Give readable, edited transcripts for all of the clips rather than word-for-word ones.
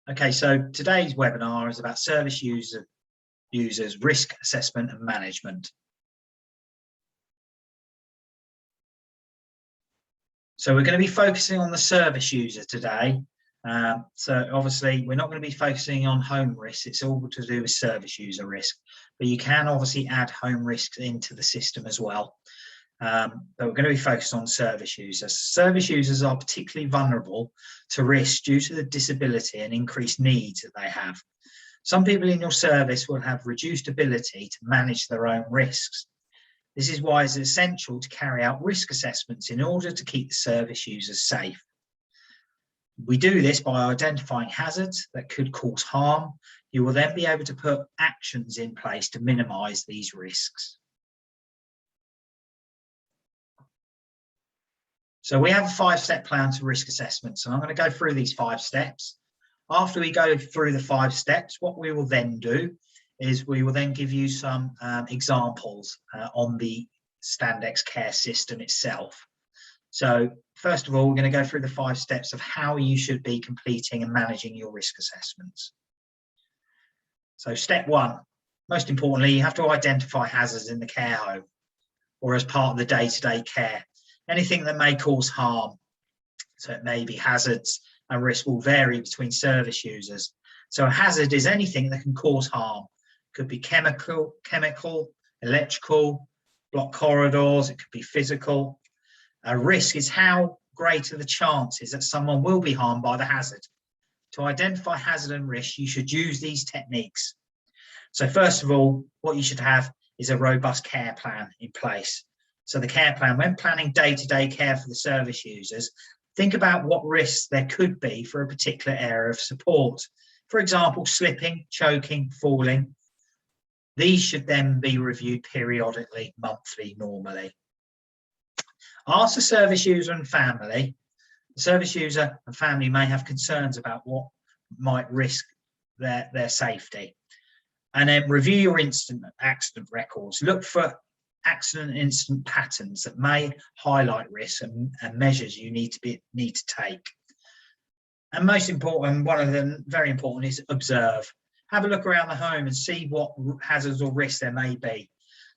Okay, so today's webinar is about service users risk assessment and management. So we're going to be focusing on the service user today. So obviously we're not going to be focusing on home risks. It's all to do with service user risk, but you can obviously add home risks into the system as well. But we're going to be focused on service users. Service users are particularly vulnerable to risk due to the disability and increased needs that they have. Some people in your service will have reduced ability to manage their own risks. This is why it's essential to carry out risk assessments in order to keep the service users safe. We do this by identifying hazards that could cause harm. You will then be able to put actions in place to minimise these risks. So we have a 5-step plan to risk assessments, and I'm going to go through these 5 steps. After we go through the 5 steps, what we will then do is we will then give you some examples on the Standex Care system itself. So first of all, we're going to go through the 5 steps of how you should be completing and managing your risk assessments. So step 1, most importantly, you have to identify hazards in the care home or as part of the day-to-day care. Anything that may cause harm. So it may be hazards, and risk will vary between service users. So a hazard is anything that can cause harm. It could be chemical, electrical, block corridors, it could be physical. A risk is how great are the chances that someone will be harmed by the hazard. To identify hazard and risk, you should use these techniques. So first of all, what you should have is a robust care plan in place. So the care plan, when planning day-to-day care for the service users, think about what risks there could be for a particular area of support. For example, slipping, choking, falling. These should then be reviewed periodically, monthly, normally. Ask the service user and family. The service user and family may have concerns about what might risk their safety. And then review your accident records. Look for accident incident patterns that may highlight risks and measures you need to take. And most important, one of them very important, is observe. Have a look around the home and see what hazards or risks there may be.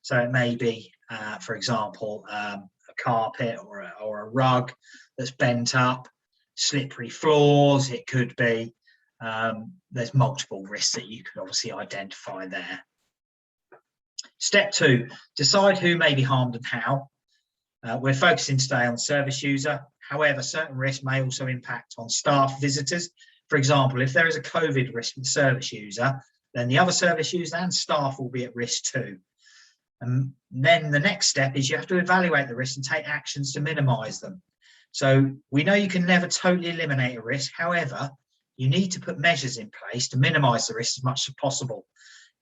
So it may be, for example, a carpet or a rug that's bent up, slippery floors. It could be. There's multiple risks that you could obviously identify there. Step 2, decide who may be harmed and how. We're focusing today on service user. However, certain risks may also impact on staff visitors. For example, if there is a COVID risk with the service user, then the other service user and staff will be at risk too. And then the next step is you have to evaluate the risks and take actions to minimise them. So we know you can never totally eliminate a risk. However, you need to put measures in place to minimise the risk as much as possible.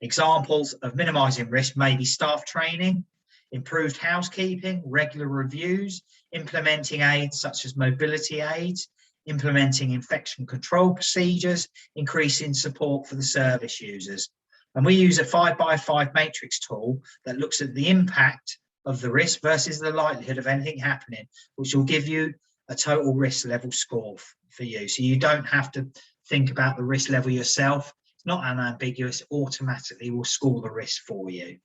Examples of minimising risk may be staff training, improved housekeeping, regular reviews, implementing aids such as mobility aids, implementing infection control procedures, increasing support for the service users. And we use a 5x5 matrix tool that looks at the impact of the risk versus the likelihood of anything happening, which will give you a total risk level score for you. So you don't have to think about the risk level yourself. Not unambiguous, automatically will score the risk for you.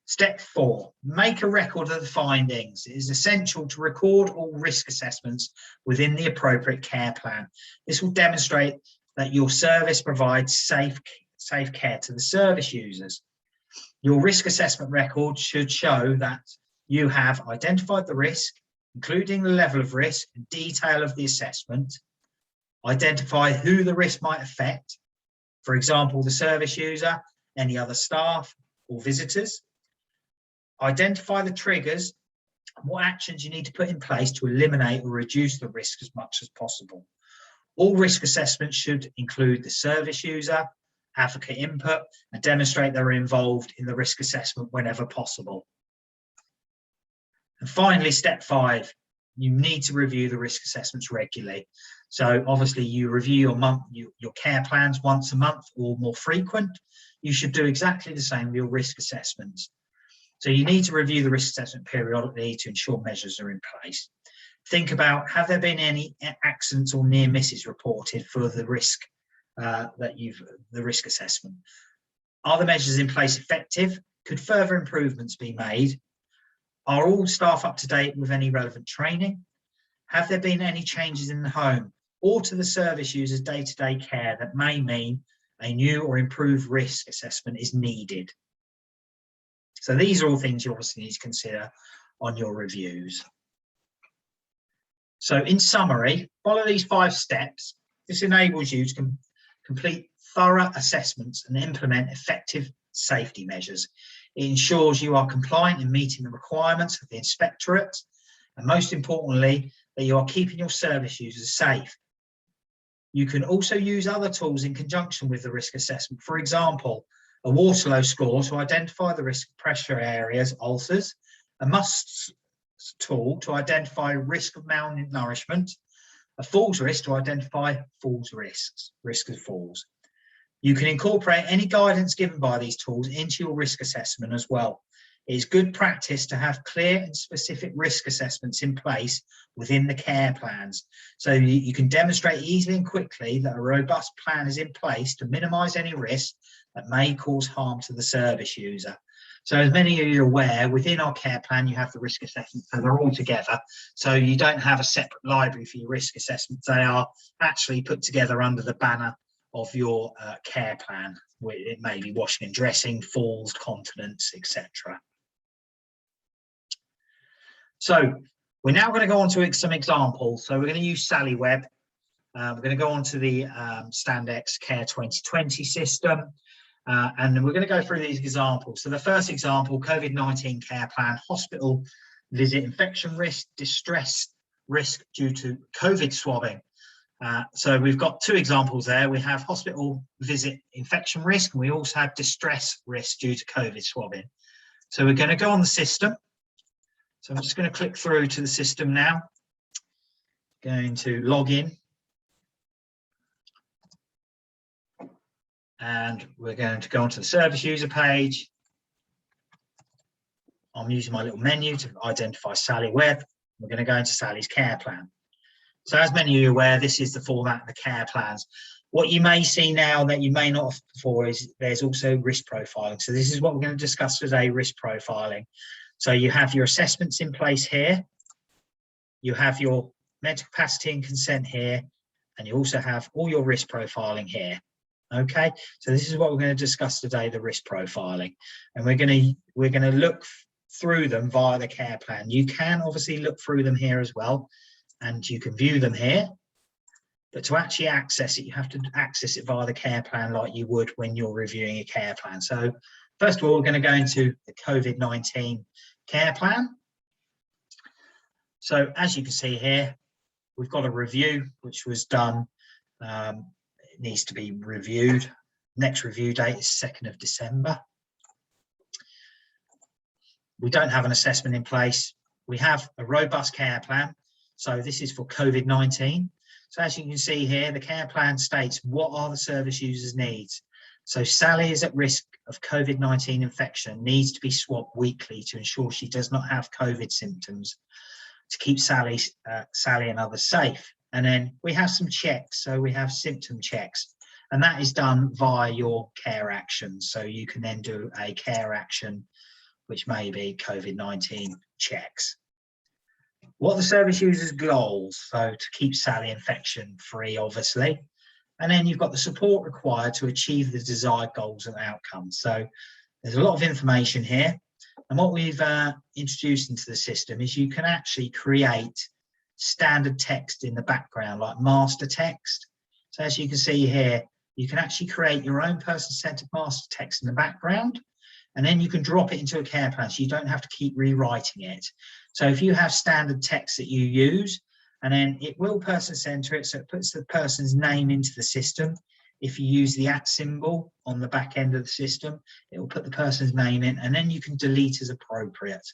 Step 4, make a record of the findings. It is essential to record all risk assessments within the appropriate care plan. This will demonstrate that your service provides safe care to the service users. Your risk assessment record should show that you have identified the risk, including the level of risk and detail of the assessment. Identify who the risk might affect, for example, the service user, any other staff or visitors. Identify the triggers and what actions you need to put in place to eliminate or reduce the risk as much as possible. All risk assessments should include the service user, advocate input, and demonstrate they're involved in the risk assessment whenever possible. And finally, step 5, you need to review the risk assessments regularly. So obviously you review your care plans once a month or more frequent. You should do exactly the same with your risk assessments. So you need to review the risk assessment periodically to ensure measures are in place. think about, have there been any accidents or near misses reported for the risk the risk assessment? Are the measures in place effective? Could further improvements be made? Are all staff up to date with any relevant training? Have there been any changes in the home or to the service users' day-to-day care that may mean a new or improved risk assessment is needed? So these are all things you obviously need to consider on your reviews. So in summary, follow these 5 steps. This enables you to complete thorough assessments and implement effective safety measures. It ensures you are compliant in meeting the requirements of the inspectorate, and most importantly, that you are keeping your service users safe. You can also use other tools in conjunction with the risk assessment. For example, a Waterlow score to identify the risk of pressure areas, ulcers, a MUST tool to identify risk of malnourishment, a falls risk to identify falls risks, risk of falls. You can incorporate any guidance given by these tools into your risk assessment as well. It is good practice to have clear and specific risk assessments in place within the care plans, so you can demonstrate easily and quickly that a robust plan is in place to minimise any risk that may cause harm to the service user. So as many of you are aware, within our care plan you have the risk assessments, so they're all together. So you don't have a separate library for your risk assessments. They are actually put together under the banner of your care plan. It may be washing and dressing, falls, continence, etc. So we're now going to go on to some examples. So we're going to use Sally Webb. We're going to go on to the Standex Care 2020 system. And we're going to go through these examples. So the first example, COVID-19 care plan, hospital visit infection risk, distress risk due to COVID swabbing. So we've got 2 examples there. We have hospital visit infection risk, and we also have distress risk due to COVID swabbing. So we're going to go on the system. So I'm just going to click through to the system now. Going to log in. And we're going to go onto the service user page. I'm using my little menu to identify Sally Webb. We're going to go into Sally's care plan. So as many of you are aware, this is the format of the care plans. What you may see now that you may not have before is there's also risk profiling. So this is what we're going to discuss today, risk profiling. So you have your assessments in place here. You have your mental capacity and consent here. And you also have all your risk profiling here. Okay, so this is what we're going to discuss today, the risk profiling. And we're going to look through them via the care plan. You can obviously look through them here as well, and you can view them here, but to actually access it, you have to access it via the care plan like you would when you're reviewing a care plan. So first of all, we're going to go into the COVID-19 care plan. So as you can see here, we've got a review which was done. It needs to be reviewed. Next review date is 2nd of December. We don't have an assessment in place. We have a robust care plan. So this is for COVID-19. So as you can see here, the care plan states what are the service users' needs. So Sally is at risk of COVID-19 infection, needs to be swabbed weekly to ensure she does not have COVID symptoms, to keep Sally and others safe. And then we have some checks. So we have symptom checks, and that is done via your care actions. So you can then do a care action, which may be COVID-19 checks. What are the service users' goals? So to keep Sally infection free, obviously. And then you've got the support required to achieve the desired goals and outcomes. So there's a lot of information here. And what we've introduced into the system is you can actually create standard text in the background, like master text. So as you can see here, you can actually create your own person-centered master text in the background, and then you can drop it into a care plan, so you don't have to keep rewriting it. So if you have standard text that you use, and then it will person-center it, so it puts the person's name into the system. If you use the @ symbol on the back end of the system, it will put the person's name in, and then you can delete as appropriate.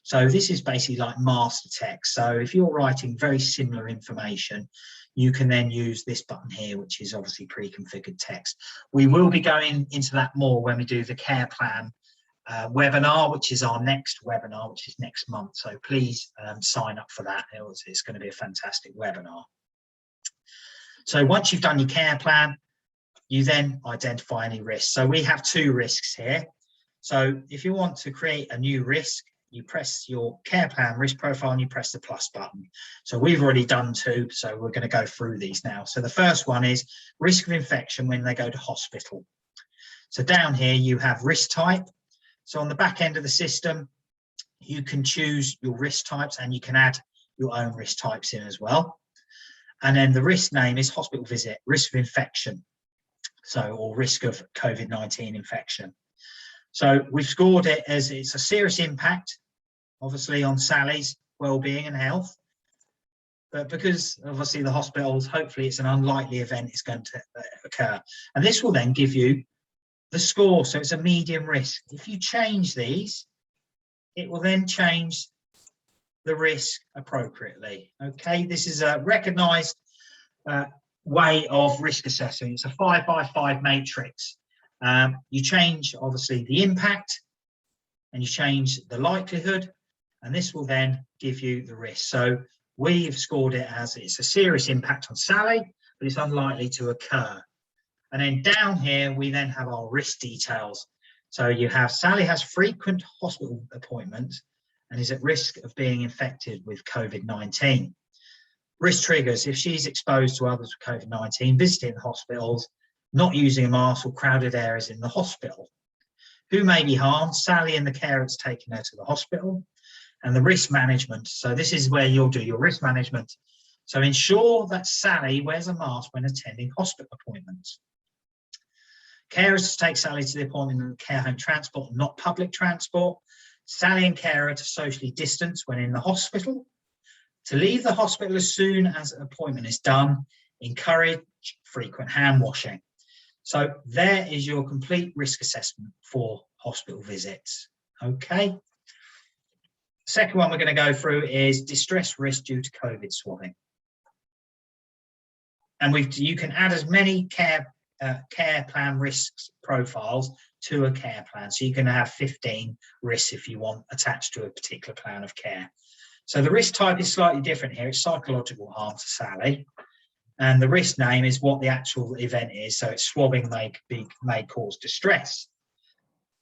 So this is basically like master text. So if you're writing very similar information, you can then use this button here, which is obviously pre-configured text. We will be going into that more when we do the care plan webinar, which is our next webinar, which is next month. So please sign up for that. It's going to be a fantastic webinar. So once you've done your care plan, you then identify any risks. So we have 2 risks here. So if you want to create a new risk, you press your care plan risk profile and you press the plus button. So we've already done 2, so we're going to go through these now. So the first one is risk of infection when they go to hospital. So down here you have risk type. So on the back end of the system, you can choose your risk types and you can add your own risk types in as well. And then the risk name is hospital visit, risk of infection, so or risk of COVID-19 infection. So we've scored it as it's a serious impact, obviously, on Sally's well-being and health. But because obviously the hospitals, hopefully it's an unlikely event is going to occur. And this will then give you the score, so it's a medium risk. If you change these, it will then change the risk appropriately. Okay, this is a recognised way of risk assessing. It's a 5x5 matrix. You change obviously the impact and you change the likelihood, and this will then give you the risk. So we've scored it as it's a serious impact on Sally, but it's unlikely to occur. And then down here we then have our risk details. So you have Sally has frequent hospital appointments and is at risk of being infected with COVID-19. Risk triggers: if she's exposed to others with COVID-19, visiting hospitals, not using a mask or crowded areas in the hospital. Who may be harmed? Sally and the carer that's taken her to the hospital. And the risk management. So this is where you'll do your risk management. So ensure that Sally wears a mask when attending hospital appointments. Carers to take Sally to the appointment in the care home transport, not public transport. Sally and carer to socially distance when in the hospital. To leave the hospital as soon as an appointment is done. Encourage frequent hand washing. So there is your complete risk assessment for hospital visits. Okay. Second one we're going to go through is distress risk due to COVID swabbing. And you can add as many care plan risks profiles to a care plan. So you can have 15 risks if you want attached to a particular plan of care. So the risk type is slightly different here. It's psychological harm to Sally. And the risk name is what the actual event is. So it's swabbing may cause distress.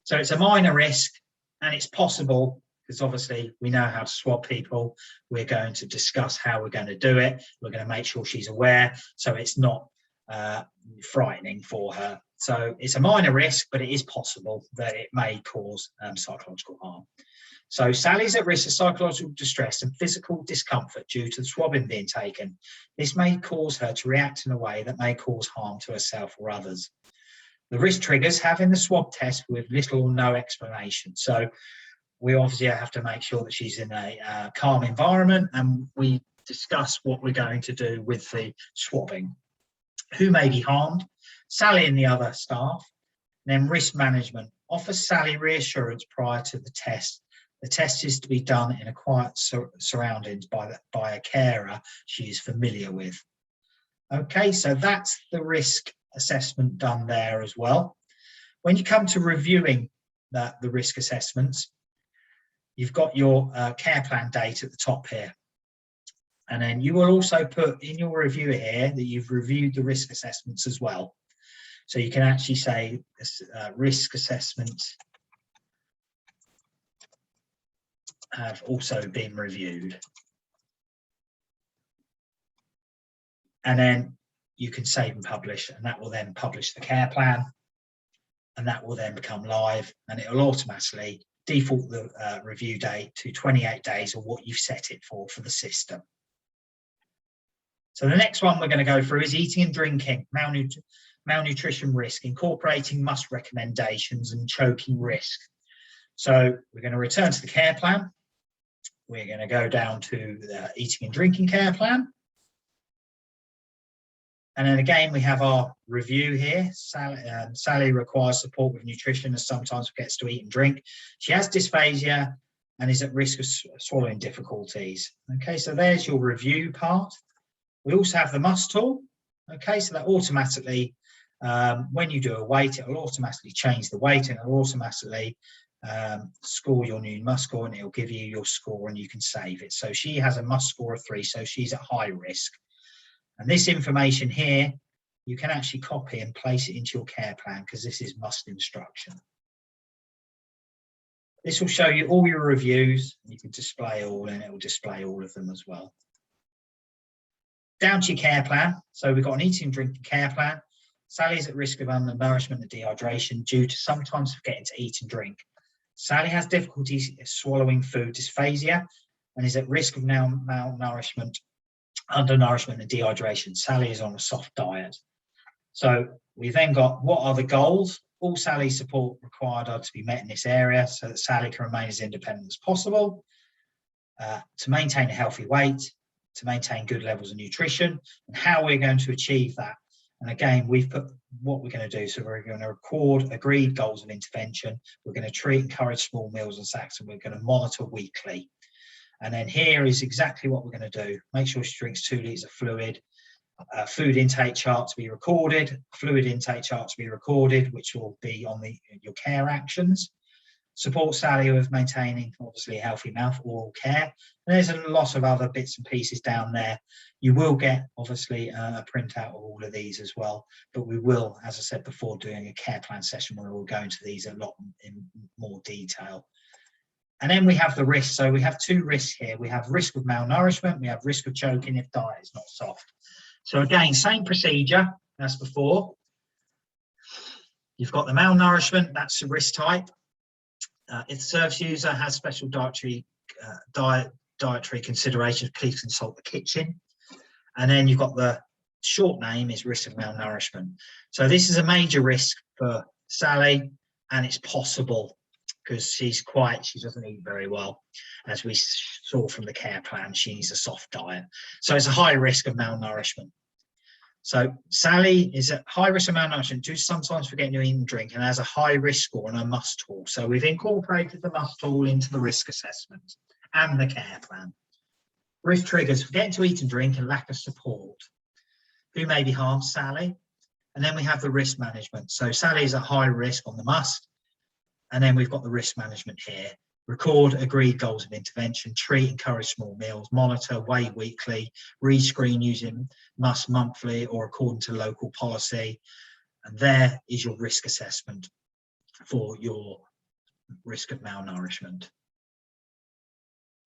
So it's a minor risk and it's possible, because obviously we know how to swab people. We're going to discuss how we're going to do it. We're going to make sure she's aware so it's not frightening for her. So it's a minor risk, but it is possible that it may cause psychological harm. So Sally's at risk of psychological distress and physical discomfort due to the swabbing being taken. This may cause her to react in a way that may cause harm to herself or others. The risk triggers: having the swab test with little or no explanation. So we obviously have to make sure that she's in a calm environment, and we discuss what we're going to do with the swabbing. Who may be harmed? Sally and the other staff. And then risk management: offer Sally reassurance prior to the test. The test is to be done in a quiet surroundings by a carer she is familiar with. Okay, so that's the risk assessment done there as well. When you come to reviewing the risk assessments, you've got your care plan date at the top here. And then you will also put in your review here that you've reviewed the risk assessments as well. So you can actually say risk assessments have also been reviewed. And then you can save and publish, and that will then publish the care plan, and that will then become live, and it will automatically default the review date to 28 days or what you've set it for the system. So the next one we're going to go through is eating and drinking, malnutrition risk, incorporating must recommendations and choking risk. So we're going to return to the care plan. We're going to go down to the eating and drinking care plan. And then again, we have our review here. Sally requires support with nutrition and sometimes forgets to eat and drink. She has dysphagia and is at risk of swallowing difficulties. Okay, so there's your review part. We also have the must tool. Okay, so that automatically, when you do a weight, it will automatically change the weight, and it will automatically score your new must score, and it'll give you your score and you can save it. So she has a must score of 3, so she's at high risk. And this information here, you can actually copy and place it into your care plan because this is must instruction. This will show you all your reviews. You can display all, and it will display all of them as well. Down to your care plan. So we've got an eating and drinking care plan. Sally's at risk of undernourishment and dehydration due to sometimes forgetting to eat and drink. Sally has difficulties swallowing food, dysphagia, and is at risk of malnourishment, undernourishment and dehydration. Sally is on a soft diet. So we then got, what are the goals? All Sally's support required are to be met in this area so that Sally can remain as independent as possible, to maintain a healthy weight, to maintain good levels of nutrition, and how we're going to achieve that. And again, we've put what we're going to do. So we're going to record agreed goals of intervention. We're going to treat, encourage small meals and snacks, and we're going to monitor weekly. And then here is exactly what we're going to do. Make sure she drinks 2 litres of fluid. Food intake chart to be recorded, fluid intake chart to be recorded, which will be on your care actions. Support Sally with maintaining, obviously, a healthy mouth, oral care. And there's a lot of other bits and pieces down there. You will get, obviously, a printout of all of these as well. But we will, as I said before, doing a care plan session where we'll go into these a lot in more detail. And then we have the risks. So we have 2 risks here. We have risk of malnourishment. We have risk of choking if diet is not soft. So again, same procedure as before. You've got the malnourishment, that's the risk type. If the service user has special dietary considerations, please consult the kitchen. And then you've got the short name is risk of malnourishment. So this is a major risk for Sally, and it's possible because she doesn't eat very well. As we saw from the care plan, she needs a soft diet. So it's a high risk of malnourishment. So Sally is at high risk of malnourishment due to sometimes forgetting to eat and drink, and has a high risk score and a must tool. So we've incorporated the must tool into the risk assessment and the care plan. Risk triggers: forgetting to eat and drink and lack of support. Who may be harmed? Sally. And then we have the risk management. So Sally is at high risk on the must. And then we've got the risk management here. Record agreed goals of intervention, treat, encourage small meals, monitor, weigh weekly, rescreen using must monthly or according to local policy. And there is your risk assessment for your risk of malnourishment.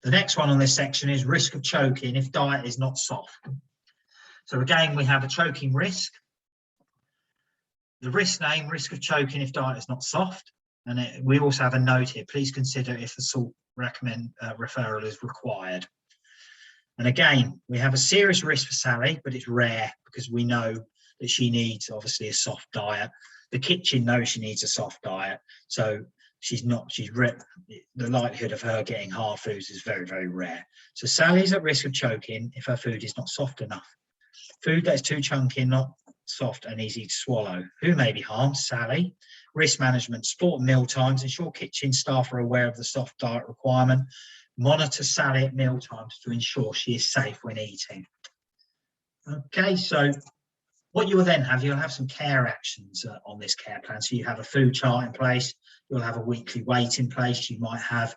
The next one on this section is risk of choking if diet is not soft. So again, we have a choking risk. The risk name, risk of choking if diet is not soft. And we also have a note here, please consider if the salt referral is required. And again, we have a serious risk for Sally, but it's rare because we know that she needs, obviously, a soft diet. The kitchen knows she needs a soft diet. So the likelihood of her getting hard foods is very, very rare. So Sally's at risk of choking if her food is not soft enough. Food that is too chunky, not soft and easy to swallow. Who may be harmed? Sally. Risk management: support meal times, ensure kitchen staff are aware of the soft diet requirement, monitor Sally at meal times to ensure she is safe when eating. Okay, so what you will then have, you'll have some care actions on this care plan. So you have a food chart in place, you'll have a weekly weight in place, you might have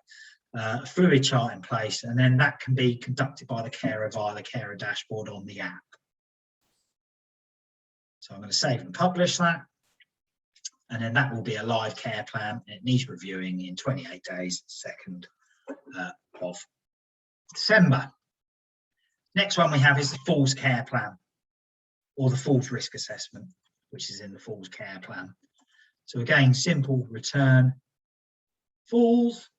a fluid chart in place, and then that can be conducted by the carer via the carer dashboard on the app. So I'm going to save and publish that. And then that will be a live care plan. It needs reviewing in 28 days, 2nd of December. Next one we have is the Falls Care Plan, or the Falls Risk Assessment, which is in the Falls Care Plan. So again, simple: return falls.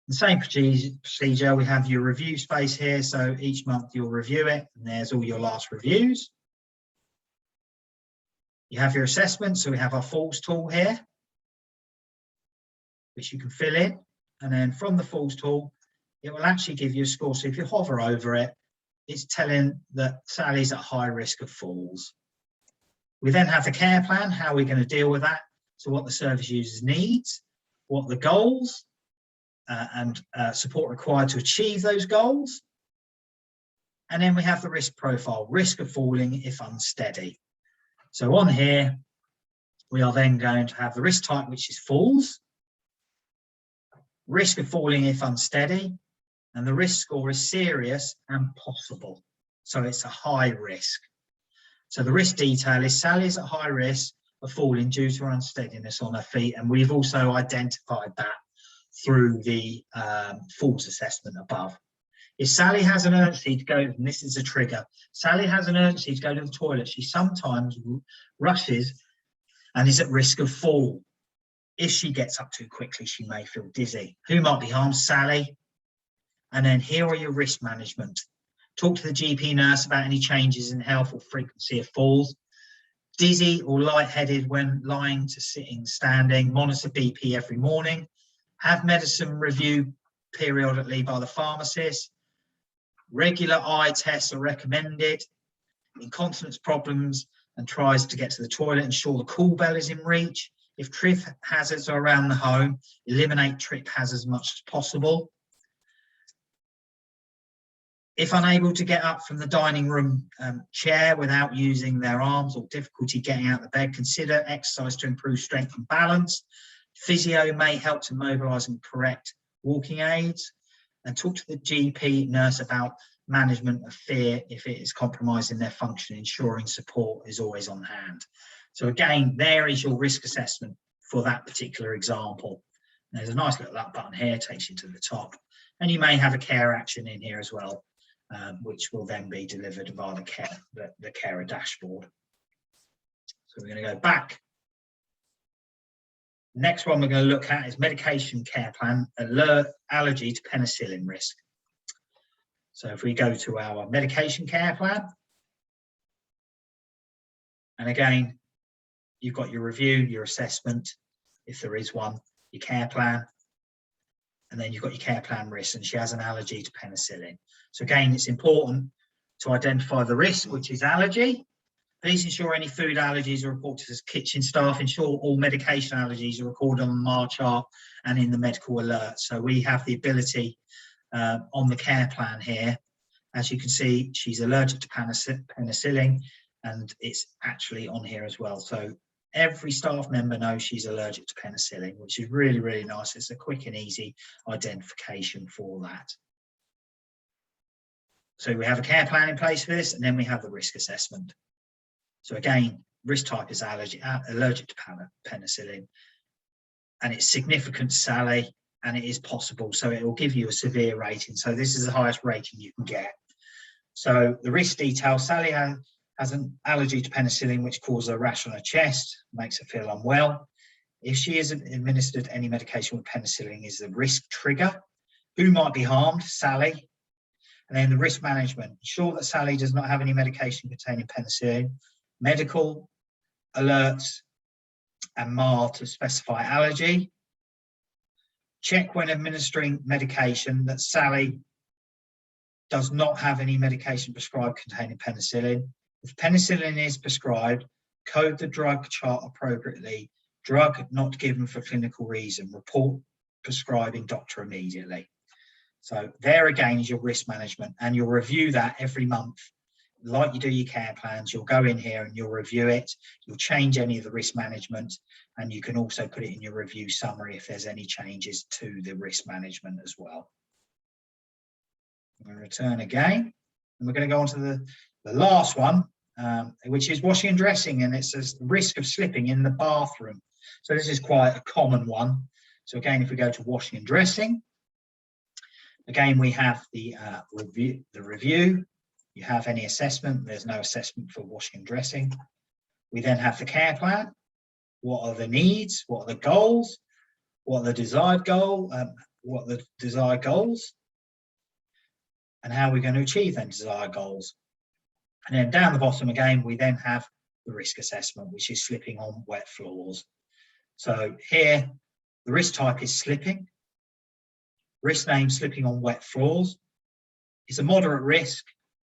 The same procedure, we have your review space here. So each month you'll review it, and there's all your last reviews. You have your assessment, so we have our Falls tool here, which you can fill in, and then from the Falls tool, it will actually give you a score. So if you hover over it, it's telling that Sally's at high risk of falls. We then have the care plan, how we're going to deal with that, so what the service users needs, what the goals and support required to achieve those goals, and then we have the risk profile, risk of falling if unsteady. So on here, we are then going to have the risk type, which is falls. risk of falling if unsteady, and the risk score is serious and possible. So it's a high risk. So the risk detail is Sally is at high risk of falling due to her unsteadiness on her feet, and we've also identified that through the falls assessment above. If Sally has an urgency to go, and this is a trigger, Sally has an urgency to go to the toilet, she sometimes rushes and is at risk of fall. If she gets up too quickly, she may feel dizzy. Who might be harmed? Sally. And then here are your risk management. Talk to the GP nurse about any changes in health or frequency of falls. Dizzy or lightheaded when lying to sitting, standing. Monitor BP every morning. Have medicine reviewed periodically by the pharmacist. Regular eye tests are recommended. Incontinence problems and tries to get to the toilet, ensure the call bell is in reach. If trip hazards are around the home, eliminate trip hazards as much as possible. If unable to get up from the dining room chair without using their arms or difficulty getting out of the bed, consider exercise to improve strength and balance. Physio may help to mobilise and correct walking aids. And talk to the GP nurse about management of fear if it is compromising their function, ensuring support is always on hand. So again, there is your risk assessment for that particular example. There's a nice little up button here, takes you to the top. And you may have a care action in here as well, which will then be delivered via the carer dashboard. So we're going to go back. Next one we're going to look at is medication care plan, allergy to penicillin risk. So if we go to our medication care plan, and again, you've got your review, your assessment, if there is one, your care plan, and then you've got your care plan risk, and she has an allergy to penicillin. So again, it's important to identify the risk, which is allergy. Please ensure any food allergies are reported as kitchen staff. Ensure all medication allergies are recorded on the MAR chart and in the medical alert. So we have the ability on the care plan here. As you can see, she's allergic to penicillin, and it's actually on here as well. So every staff member knows she's allergic to penicillin, which is really, really nice. It's a quick and easy identification for that. So we have a care plan in place for this, and then we have the risk assessment. So again, risk type is allergic to penicillin, and it's significant, Sally, and it is possible. So it will give you a severe rating. So this is the highest rating you can get. So the risk detail, Sally has an allergy to penicillin, which causes a rash on her chest, makes her feel unwell. If she isn't administered any medication with penicillin, is the risk trigger. Who might be harmed? Sally. And then the risk management, ensure that Sally does not have any medication containing penicillin. Medical alerts and MAR to specify allergy. Check when administering medication that Sally does not have any medication prescribed containing penicillin. If penicillin is prescribed, code the drug chart appropriately. Drug not given for clinical reason. Report prescribing doctor immediately. So there again is your risk management, and you'll review that every month. Like you do your care plans, you'll go in here and you'll review it. You'll change any of the risk management, and you can also put it in your review summary if there's any changes to the risk management as well. I'm going to return again, and we're going to go on to the last one, which is washing and dressing, and it's a risk of slipping in the bathroom. So this is quite a common one. So again, if we go to washing and dressing, again, we have the review. You have any assessment, there's no assessment for washing and dressing. We then have the care plan. What are the needs? What are the goals? What are the desired goals? And how are we going to achieve them desired goals? And then down the bottom again, we then have the risk assessment, which is slipping on wet floors. So here, the risk type is slipping. Risk name, slipping on wet floors. It's a moderate risk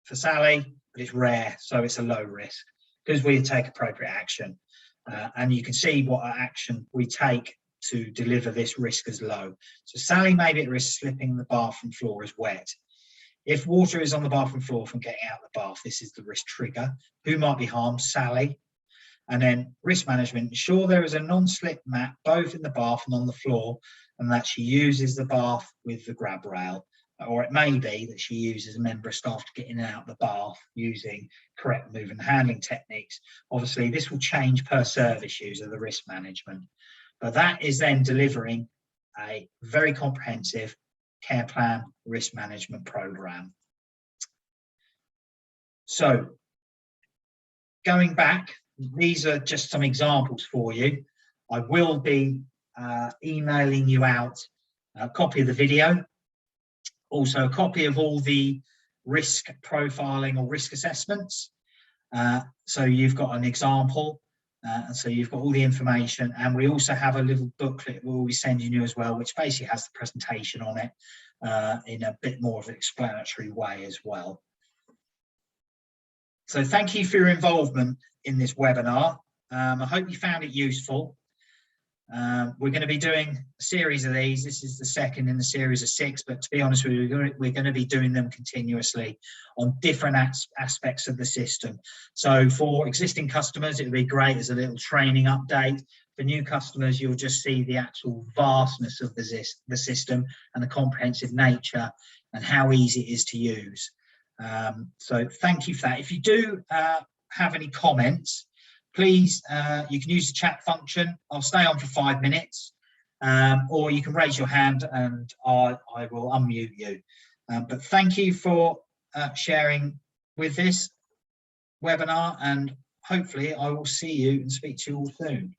for Sally, but it's rare, so it's a low risk because we take appropriate action. And you can see what action we take to deliver this risk as low. So Sally may be at risk of slipping the bathroom floor is wet. If water is on the bathroom floor from getting out of the bath, this is the risk trigger. Who might be harmed? Sally. And then risk management, ensure there is a non-slip mat both in the bath and on the floor, and that she uses the bath with the grab rail. Or it may be that she uses a member of staff to get in and out of the bath using correct move and handling techniques. Obviously, this will change per service user, the risk management. But that is then delivering a very comprehensive care plan risk management program. So going back, these are just some examples for you. I will be emailing you out a copy of the video, also a copy of all the risk profiling or risk assessments. So you've got an example, and so you've got all the information, and we also have a little booklet we'll be sending you as well, which basically has the presentation on it in a bit more of an explanatory way as well. So thank you for your involvement in this webinar. I hope you found it useful. We're going to be doing a series of these. This is the second in the series of 6, but to be honest with you, we're going to be doing them continuously on different aspects of the system. So for existing customers, it would be great as a little training update. For new customers, you'll just see the actual vastness of the system and the comprehensive nature and how easy it is to use. So thank you for that. If you do have any comments, please, you can use the chat function. I'll stay on for 5 minutes, or you can raise your hand and I will unmute you. But thank you for sharing with this webinar, and hopefully I will see you and speak to you all soon.